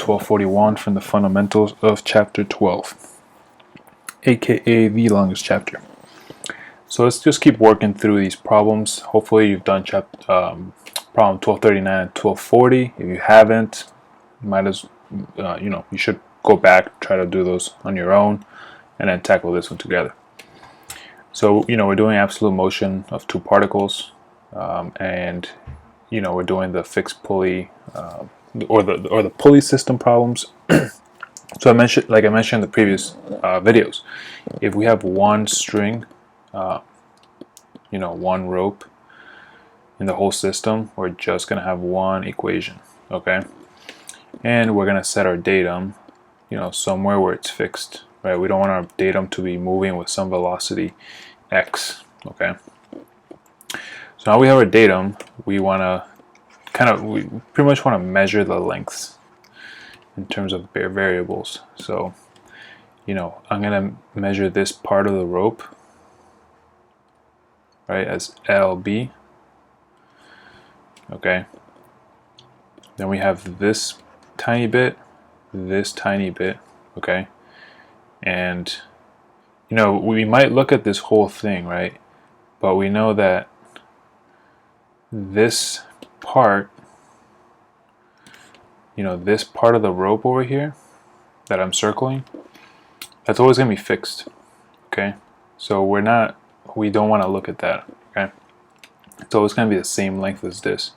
F12-41 from the fundamentals of chapter 12, aka the longest chapter. So let's just keep working through these problems. Hopefully you've done problem 1239 and 1240. If you haven't, might as you should go back, try to do those on your own, and then tackle this one together. So we're doing absolute motion of two particles, and we're doing the fixed pulley or the pulley system problems. So I mentioned in the previous videos, if we have one string, one rope in the whole system, we're just gonna have one equation, okay? And we're gonna set our datum, somewhere where it's fixed, right? We don't want our datum to be moving with some velocity x, okay? So now we have our datum. We wanna we pretty much want to measure the lengths in terms of variables. So I'm gonna measure this part of the rope, right, as LB, okay? Then we have this tiny bit, okay? And we might look at this whole thing, right? But we know that this part, this part of the rope over here that I'm circling, that's always going to be fixed, okay? So we don't want to look at that, okay? It's always going to be the same length as this.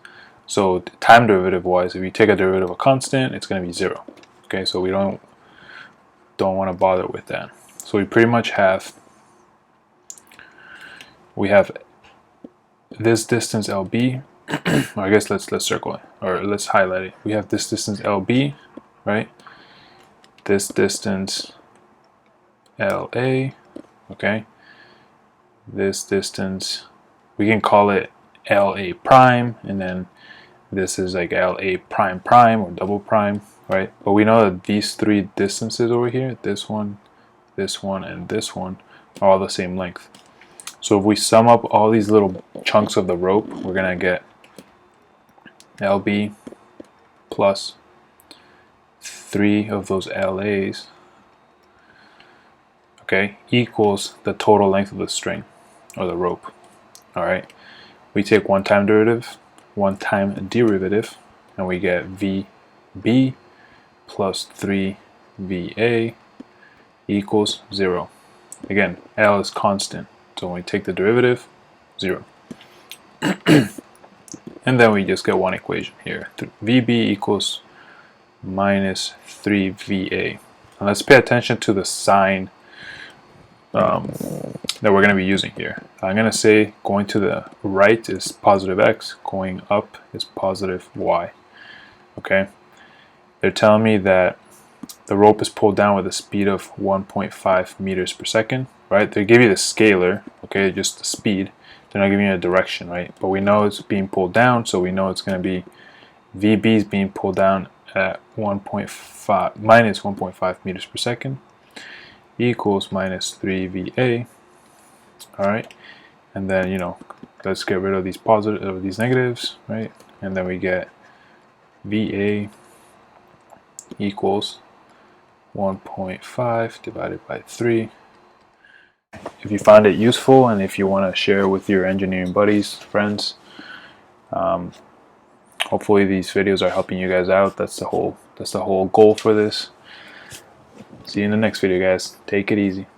So time derivative wise, if you take a derivative of a constant, it's going to be 0, okay? So we don't want to bother with that. So we pretty much have this distance LB. I guess let's circle it, or let's highlight it. We have this distance LB, right? This distance LA, okay? This distance, we can call it LA prime, and then this is like LA prime prime or double prime, right? But we know that these three distances over here, this one, and this one, are all the same length. So if we sum up all these little chunks of the rope, we're gonna get LB plus 3 of those LAs, okay, equals the total length of the string or the rope. All right, we take one time derivative, and we get VB plus 3VA equals 0. Again, L is constant, so when we take the derivative, 0. And then we just get one equation here. VB equals minus 3VA. And let's pay attention to the sign that we're going to be using here. I'm going to say going to the right is positive x, going up is positive y. Okay? They're telling me that the rope is pulled down with a speed of 1.5 meters per second, right? They give you the scalar, okay, just the speed. They're not giving you a direction, right? But we know it's being pulled down, so we know it's going to be VB is being pulled down at minus 1.5 meters per second equals minus 3VA. All right, and then let's get rid of these negatives, right? And then we get VA equals 1.5 divided by 3. If you found it useful, and if you want to share with your engineering buddies, friends, hopefully these videos are helping you guys out. That's the whole goal for this. See you in the next video, guys. Take it easy.